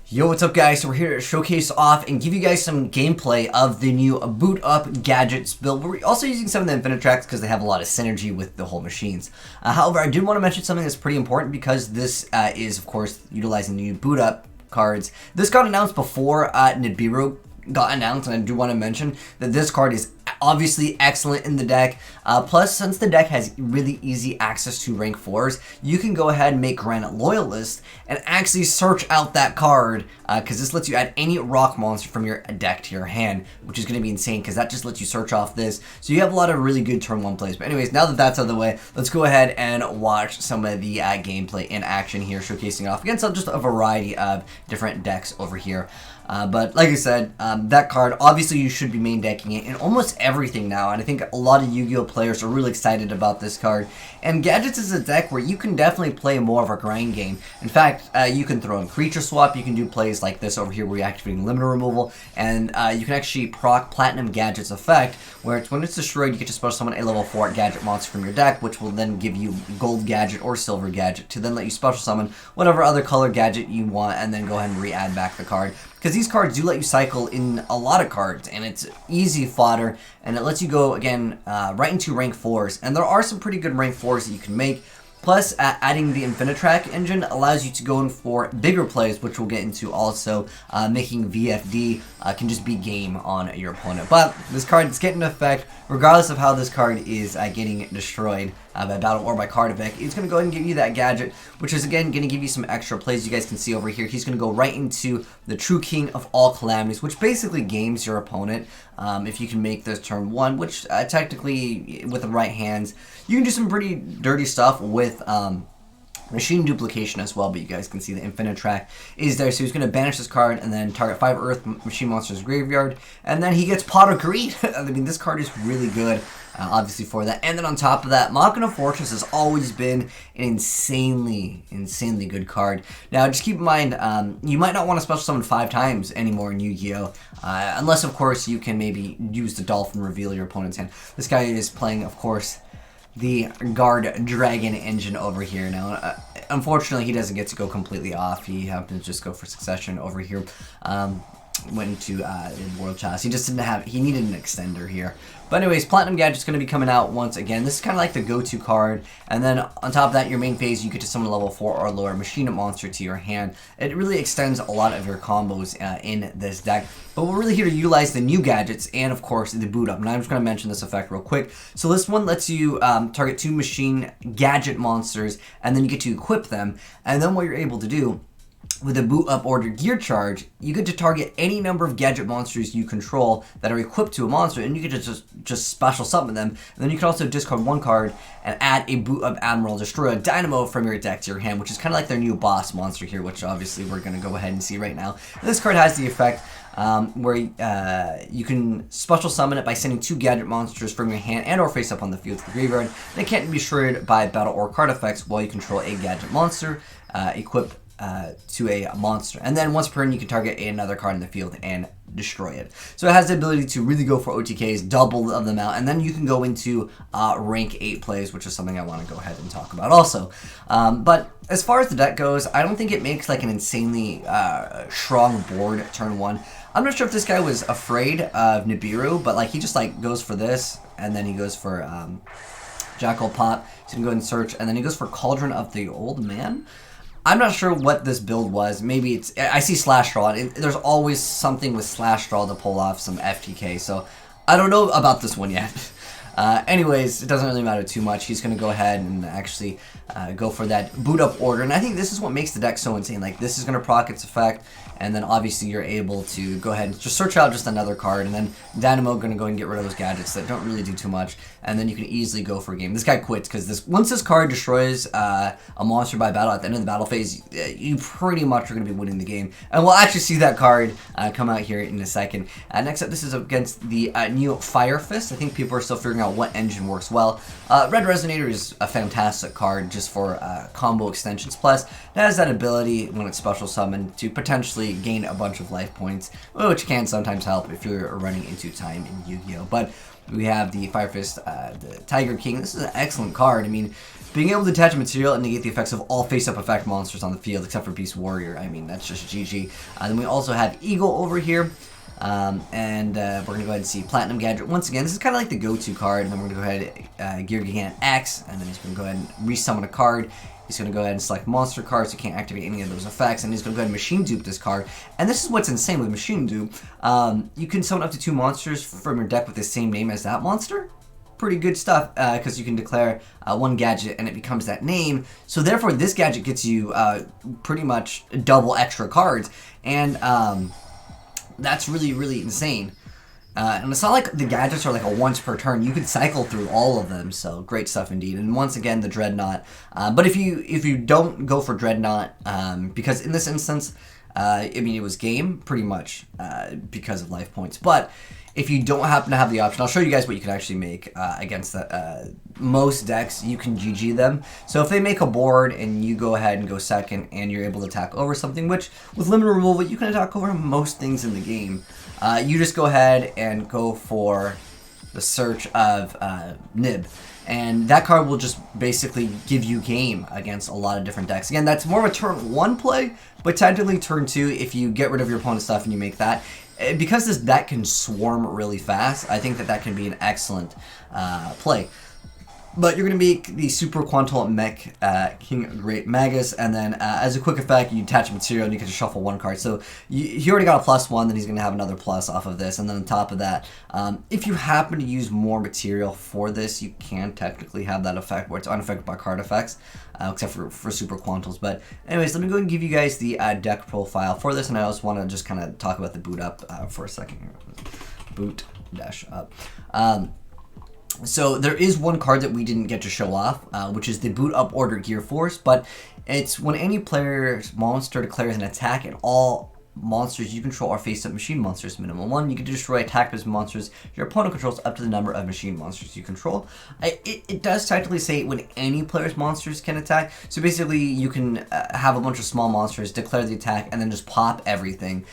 Yo, what's up guys? So we're here to showcase off and give you guys some gameplay of the new boot up gadgets build. We're also using some of the infinite tracks because they have a lot of synergy with the whole machines. However, I did want to mention something that's pretty important because this is of course utilizing the new boot up cards. This got announced before Nipomo got announced, and I do want to mention that this card is obviously excellent in the deck. Plus, since the deck has really easy access to rank 4s, you can go ahead and make Granite Loyalist and actually search out that card because this lets you add any rock monster from your deck to your hand, which is going to be insane because that just lets you search off this. So you have a lot of really good turn 1 plays. But anyways, now that that's out of the way, let's go ahead and watch some of the gameplay in action here, showcasing off against just a variety of different decks over here. But like I said, that card, obviously you should be main decking it in almost everything now, and I think a lot of Yu-Gi-Oh players are really excited about this card. And Gadgets is a deck where you can definitely play more of a grind game. In fact, you can throw in creature swap, you can do plays like this over here where you're activating limiter removal, and you can actually proc Platinum Gadget's effect, where when it's destroyed, you get to special summon a level 4 Gadget monster from your deck, which will then give you Gold Gadget or Silver Gadget to then let you special summon whatever other color Gadget you want, and then go ahead and re-add back the card. Because these cards do let you cycle in a lot of cards, and it's easy fodder, and it lets you go, again, right into rank 4s. And there are some pretty good rank 4s that you can make. Plus, adding the Infinitrack engine allows you to go in for bigger plays, which we'll get into also, making VFD can just be game on your opponent. But this card is getting an effect, regardless of how this card is getting destroyed by battle or by card effect. It's going to go ahead and give you that gadget, which is again going to give you some extra plays. You guys can see over here, he's going to go right into the True King of all calamities, which basically games your opponent. If you can make this turn 1, which technically with the right hands, you can do some pretty dirty stuff with machine duplication as well, but you guys can see the infinite track is there. So he's going to banish this card and then target 5 Earth machine monsters graveyard, and then he gets Pot of Greed. I mean, this card is really good, obviously for that. And then on top of that, Machina Fortress has always been an insanely good card. Now, just keep in mind, you might not want to special summon 5 times anymore in Yu-Gi-Oh! Unless, of course, you can maybe use the Dolphin reveal your opponent's hand. This guy is playing, of course, the Guard Dragon engine over here. Now, unfortunately, he doesn't get to go completely off. He happens to just go for Succession over here. Went into World Chalice. He just didn't have, he needed an extender here. But anyways, Platinum Gadget's going to be coming out once again. This is kind of like the go-to card. And then on top of that, your main phase, you get to summon a level 4 or lower Machina monster to your hand. It really extends a lot of your combos in this deck. But we're really here to utilize the new gadgets and, of course, the boot up. And I'm just going to mention this effect real quick. So this one lets you target 2 machine gadget monsters, and then you get to equip them. And then what you're able to do with a boot up order gear charge, you get to target any number of gadget monsters you control that are equipped to a monster, and you get to just special summon them. And then you can also discard 1 card and add a boot up Admiral, destroy a Dynamo from your deck to your hand, which is kind of like their new boss monster here, which obviously we're going to go ahead and see right now. And this card has the effect where you can special summon it by sending 2 gadget monsters from your hand and or face up on the field to the graveyard. And it can't be destroyed by battle or card effects while you control a gadget monster equipped to a monster. And then once per turn, you can target another card in the field and destroy it. So it has the ability to really go for OTKs, double of them out, and then you can go into rank 8 plays, which is something I want to go ahead and talk about also. But as far as the deck goes, I don't think it makes like an insanely strong board turn 1. I'm not sure if this guy was afraid of Nibiru, but like he just like goes for this, and then he goes for Jackal Pop. He's gonna go and search, and then he goes for Cauldron of the Old Man. I'm not sure what this build was. Maybe it's, I see Slash Draw. There's always something with Slash Draw to pull off some FTK, so I don't know about this one yet. Anyways, it doesn't really matter too much. He's going to go ahead and actually go for that boot up order. And I think this is what makes the deck so insane. Like, this is going to proc its effect, and then obviously you're able to go ahead and just search out just another card, and then Dynamo going to go and get rid of those gadgets that don't really do too much, and then you can easily go for a game. This guy quits because once this card destroys a monster by battle at the end of the battle phase, you pretty much are going to be winning the game. And we'll actually see that card come out here in a second. Next up, this is against the new Fire Fist. I think people are still figuring out what engine works well. Red Resonator is a fantastic card just for combo extensions. Plus, it has that ability when it's special summoned to potentially gain a bunch of life points, which can sometimes help if you're running into time in Yu-Gi-Oh! But we have the Fire Fist, the Tiger King. This is an excellent card. I mean, Being able to attach a material and negate the effects of all face-up effect monsters on the field, except for Beast Warrior. I mean, that's just GG. Then we also have Eagle over here. We're going to go ahead and see Platinum Gadget. Once again, this is kind of like the go-to card. And then we're going to go ahead and Gear Gigant X. And then he's going to go ahead and resummon a card. He's going to go ahead and select monster cards, so you can't activate any of those effects. And he's going to go ahead and machine dupe this card. And this is what's insane with machine dupe. You can summon up to 2 monsters from your deck with the same name as that monster. Pretty good stuff, because you can declare 1 gadget and it becomes that name. So therefore, this gadget gets you pretty much double extra cards. And that's really, really insane. And it's not like the gadgets are like a once per turn. You could cycle through all of them, so great stuff indeed. And once again, the Dreadnought. But if you don't go for Dreadnought, because in this instance, I mean, it was game pretty much because of life points. But if you don't happen to have the option, I'll show you guys what you can actually make against most decks. You can GG them. So if they make a board and you go ahead and go second and you're able to attack over something, which with limited removal, you can attack over most things in the game. You just go ahead and go for the search of Nib. And that card will just basically give you game against a lot of different decks. Again, that's more of a turn 1 play, but technically turn 2 if you get rid of your opponent's stuff and you make that. Because this deck can swarm really fast, I think that can be an excellent play. But you're going to make the Super Quantal Mech King Great Magus, and then as a quick effect, you attach a material and you can just shuffle 1 card. So he already got a +1, then he's going to have another plus off of this. And then on top of that, if you happen to use more material for this, you can technically have that effect where it's unaffected by card effects, except for Super Quantals. But anyways, let me go and give you guys the deck profile for this, and I also want to just kind of talk about the boot up for a second here. Boot dash up. So there is one card that we didn't get to show off, which is the Boot Up Order Gear Force, but it's when any player's monster declares an attack and all monsters you control are face-up machine monsters, minimum 1. You can destroy attack-based monsters your opponent controls up to the number of machine monsters you control. It does technically say when any player's monsters can attack, so basically you can have a bunch of small monsters, declare the attack, and then just pop everything,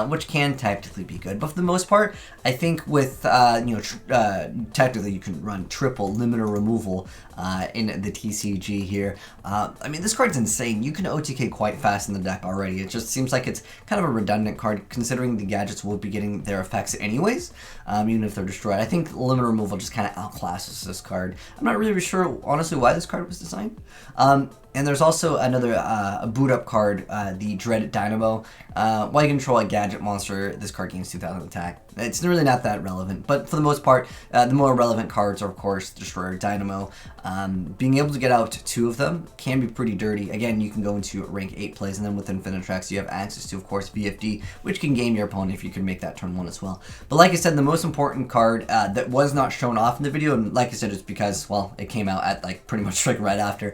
which can technically be good. But for the most part, I think with, technically you can run triple limiter removal in the TCG here. I mean, this card's insane. You can OTK quite fast in the deck already. It just seems like it's kind of a redundant card, considering the gadgets will be getting their effects anyways, even if they're destroyed. I think limit removal just kind of outclasses this card. I'm not really sure, honestly, why this card was designed. And there's also another a boot up card, the Dread Dynamo. While you control a gadget monster, this card gains 2,000 attack. It's really not that relevant, but for the most part, the more relevant cards are, of course, Destroyer, Dynamo. Being able to get out 2 of them can be pretty dirty. Again, you can go into rank 8 plays, and then with Infinitrax, you have access to, of course, VFD, which can game your opponent if you can make that turn 1 as well. But like I said, the most important card that was not shown off in the video, and like I said, it's because, well, it came out at like pretty much like right after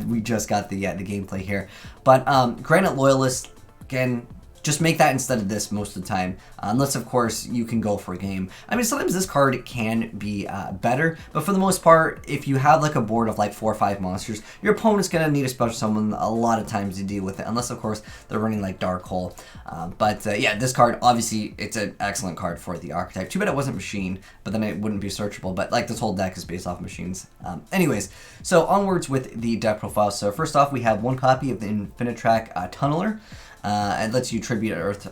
we just got the gameplay here. But Granite Loyalist, again, just make that instead of this most of the time, unless of course you can go for a game. I mean, sometimes this card can be better, but for the most part, if you have like a board of like 4 or 5 monsters, your opponent's gonna need a special summon a lot of times to deal with it, unless of course they're running like Dark Hole. Yeah, this card, obviously, it's an excellent card for the archetype. Too bad it wasn't machine, but then it wouldn't be searchable, but like this whole deck is based off machines. Anyways, so onwards with the deck profile. So first off, we have 1 copy of the Infinitrax Tunneler. It lets you tribute an Earth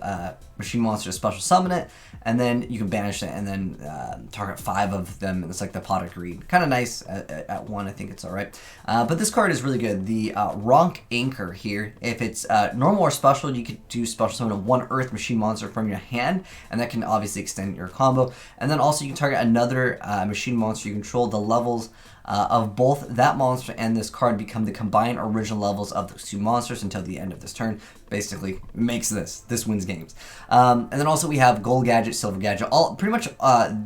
machine monster to special summon it, and then you can banish it and then target 5 of them. It's like the Pot of Greed. Kind of nice at 1, I think it's alright. But this card is really good. The Ronk Anchor here, if it's normal or special, you could do special summon a 1 Earth machine monster from your hand, and that can obviously extend your combo. And then also you can target another machine monster you control. The levels of both that monster and this card become the combined original levels of those 2 monsters until the end of this turn. Basically makes this wins games. And then also we have Gold Gadget, Silver Gadget. All pretty much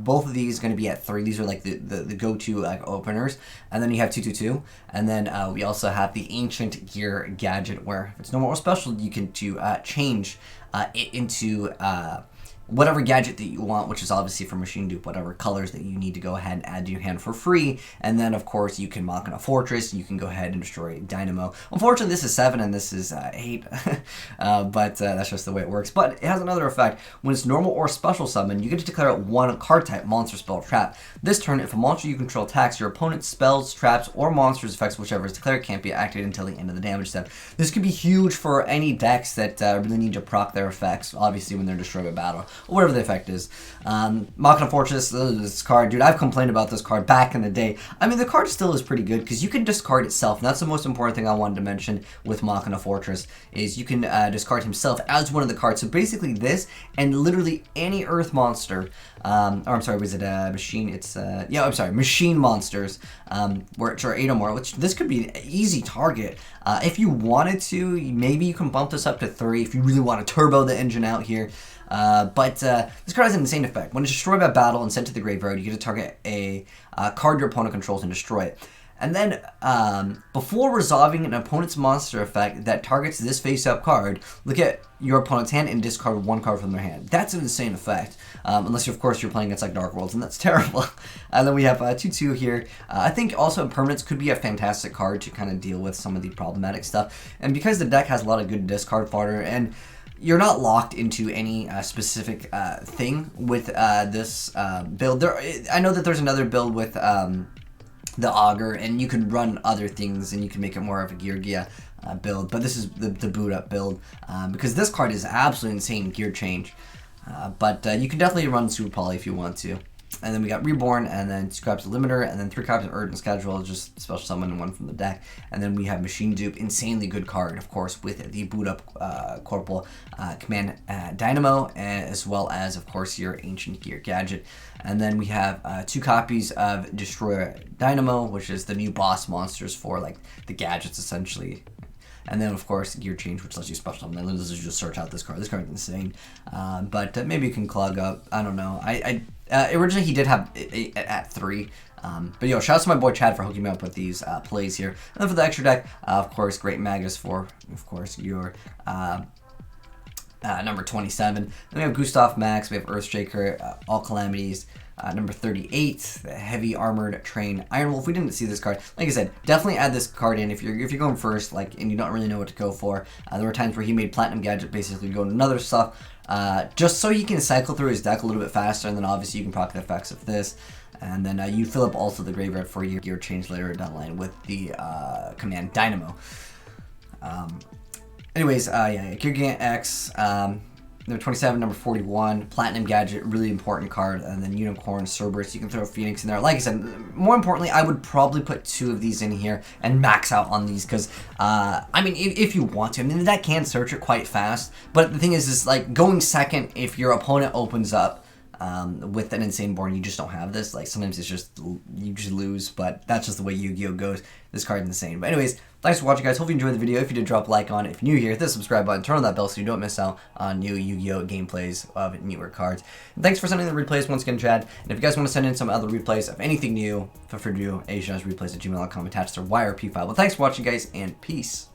both of these going to be at 3. These are like the go-to like openers. And then you have 2/2/2. And then we also have the Ancient Gear Gadget, where if it's normal or special, you can change it into whatever gadget that you want, which is obviously for machine dupe, whatever colors that you need to go ahead and add to your hand for free. And then, of course, you can Machina Fortress. You can go ahead and destroy Dynamo. Unfortunately, this is 7 and this is 8, but that's just the way it works. But it has another effect. When it's normal or special summon, you get to declare out one card type, monster, spell, trap. This turn, if a monster you control attacks, your opponent's spells, traps, or monsters effects, whichever is declared, can't be activated until the end of the damage step. This could be huge for any decks that really need to proc their effects, obviously when they're destroyed by battle, or whatever the effect is. Machina Fortress, this card, dude, I've complained about this card back in the day. I mean, the card still is pretty good, because you can discard itself, and that's the most important thing I wanted to mention with Machina Fortress, is you can discard himself as one of the cards. So basically this, and literally any Earth monster, or I'm sorry, was it Machine? It's, yeah, I'm sorry, Machine monsters, which are 8 or more, which this could be an easy target. If you wanted to, maybe you can bump this up to 3 if you really want to turbo the engine out here. But this card has an insane effect. When it's destroyed by battle and sent to the graveyard, you get to target a card your opponent controls and destroy it. And then, before resolving an opponent's monster effect that targets this face-up card, look at your opponent's hand and discard 1 card from their hand. That's an insane effect. Unless, of course, you're playing against like Dark Worlds, and that's terrible. And then we have 2/2 here. I think also Impermanence could be a fantastic card to kind of deal with some of the problematic stuff. And because the deck has a lot of good discard fodder, and you're not locked into any specific thing with this build. I know that there's another build with the Augur, and you can run other things, and you can make it more of a Yugioh build. But this is the boot up build because this card is absolutely insane gear change. But you can definitely run Super Poly if you want to. And then we got Reborn, and then 2 copies of Limiter, and then 3 copies of Urgent Schedule, just special summon and 1 from the deck. And then we have Machine Dupe, insanely good card, of course, with the boot up Corporal Command Dynamo, as well as, of course, your Ancient Gear Gadget. And then we have 2 copies of Destroyer Dynamo, which is the new boss monsters for like the gadgets, essentially. And then, of course, Gear Change, which lets you special summon. Let's just search out this card. This card is insane. But maybe you can clog up. I don't know. Originally, he did have it at 3. But yo, shout out to my boy Chad for hooking me up with these plays here. And then for the extra deck, of course, Great Magus for, of course, your number 27. Then we have Gustav Max. We have Earthshaker, All Calamities. Number 38, the Heavy Armored Train Iron Wolf. We didn't see this card. Like I said, definitely add this card in if you're going first, like, and you don't really know what to go for. There were times where he made Platinum Gadget basically go to another stuff, just so he can cycle through his deck a little bit faster, and then obviously you can proc the effects of this. And then you fill up also the graveyard for your gear change later down the line with the Command Dynamo. Anyways, yeah, Gear Gigant X. Number 27, number 41, Platinum Gadget, really important card, and then Unicorn, Cerberus, you can throw Phoenix in there. Like I said, more importantly, I would probably put 2 of these in here and max out on these, because, I mean, if you want to, I mean, that can search it quite fast, but the thing is like, going second, if your opponent opens up with an Insane Born, you just don't have this. Like, sometimes it's just, you just lose, but that's just the way Yu-Gi-Oh goes. This card is insane. But anyways, thanks for watching, guys. Hope you enjoyed the video. If you did, drop a like on it. If you're new here, hit the subscribe button, turn on that bell so you don't miss out on new Yu-Gi-Oh gameplays of newer cards. And thanks for sending the replays once again, Chad. And if you guys want to send in some other replays of anything new, feel free to do azneyesreplays@gmail.com attached to their YRP file. But thanks for watching, guys, and peace.